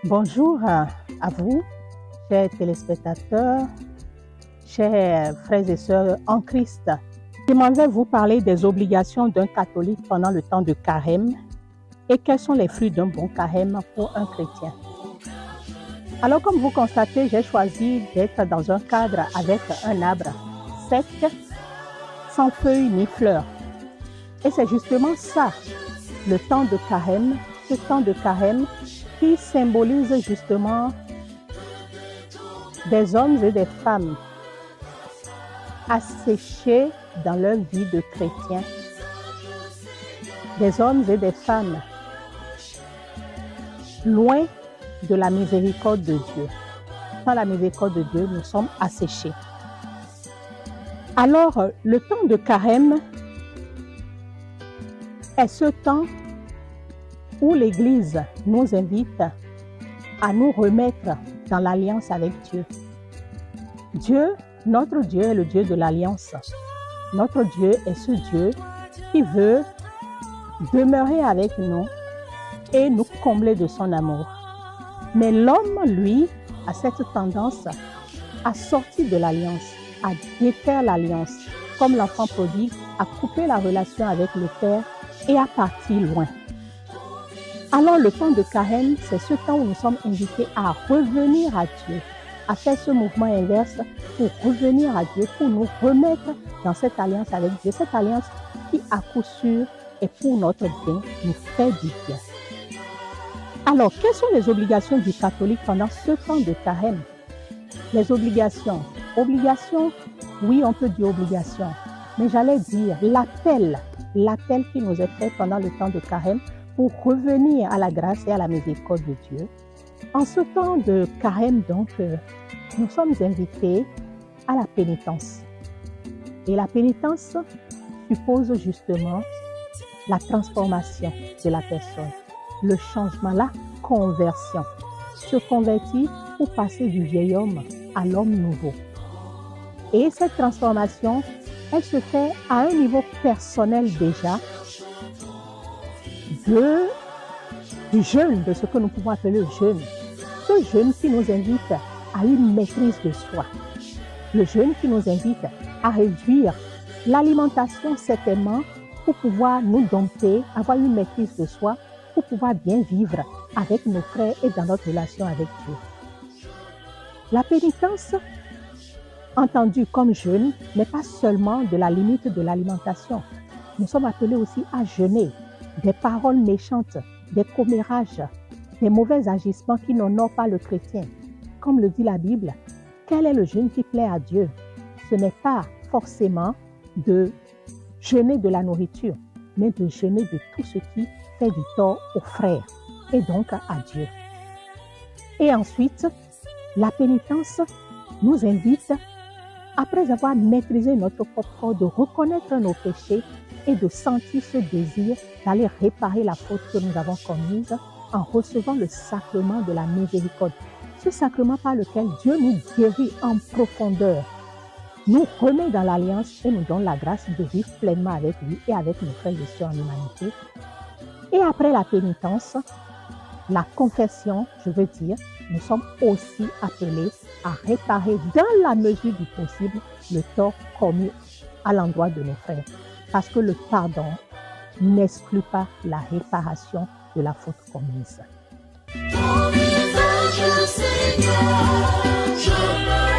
Bonjour à vous, chers téléspectateurs, chers frères et sœurs en Christ. J'aimerais vous parler des obligations d'un catholique pendant le temps de carême et quels sont les fruits d'un bon carême pour un chrétien. Alors, comme vous constatez, j'ai choisi d'être dans un cadre avec un arbre sec, sans feuilles ni fleurs. Et c'est justement ça, le temps de carême, ce temps de carême qui symbolise justement des hommes et des femmes asséchés dans leur vie de chrétien, des hommes et des femmes loin de la miséricorde de Dieu. Sans la miséricorde de Dieu, nous sommes asséchés. Alors, le temps de carême est ce temps où l'Église nous invite à nous remettre dans l'alliance avec Dieu. Dieu, notre Dieu est le Dieu de l'alliance. Notre Dieu est ce Dieu qui veut demeurer avec nous et nous combler de son amour. Mais l'homme, lui, a cette tendance à sortir de l'alliance, à défaire l'alliance, comme l'enfant prodigue, à couper la relation avec le Père et à partir loin. Alors le temps de carême, c'est ce temps où nous sommes invités à revenir à Dieu, à faire ce mouvement inverse pour revenir à Dieu, pour nous remettre dans cette alliance avec Dieu, cette alliance qui à coup sûr est pour notre bien, nous fait du bien. Alors, quelles sont les obligations du catholique pendant ce temps de carême? Les obligations. Obligations, oui, on peut dire obligation, mais j'allais dire l'appel qui nous est fait pendant le temps de carême pour revenir à la grâce et à la miséricorde de Dieu. En ce temps de carême, donc, nous sommes invités à la pénitence. Et la pénitence suppose justement la transformation de la personne, le changement, la conversion. Se convertir pour passer du vieil homme à l'homme nouveau. Et cette transformation, elle se fait à un niveau personnel déjà, du jeûne, de ce que nous pouvons appeler le jeûne. Ce jeûne qui nous invite à une maîtrise de soi. Le jeûne qui nous invite à réduire l'alimentation certainement pour pouvoir nous dompter, avoir une maîtrise de soi, pour pouvoir bien vivre avec nos frères et dans notre relation avec Dieu. La pénitence, entendue comme jeûne, n'est pas seulement de la limite de l'alimentation. Nous sommes appelés aussi à jeûner des paroles méchantes, des commérages, des mauvais agissements qui n'honorent pas le chrétien. Comme le dit la Bible, quel est le jeûne qui plaît à Dieu? Ce n'est pas forcément de jeûner de la nourriture, mais de jeûner de tout ce qui fait du tort aux frères et donc à Dieu. Et ensuite, la pénitence nous invite, après avoir maîtrisé notre propre corps, de reconnaître nos péchés et de sentir ce désir d'aller réparer la faute que nous avons commise en recevant le sacrement de la miséricorde. Ce sacrement par lequel Dieu nous guérit en profondeur, nous remet dans l'alliance et nous donne la grâce de vivre pleinement avec lui et avec nos frères et sœurs en humanité. Et après la pénitence, la confession, je veux dire, nous sommes aussi appelés à réparer dans la mesure du possible le tort commis à l'endroit de nos frères. Parce que le pardon n'exclut pas la réparation de la faute commise. Ton visage, Seigneur, je me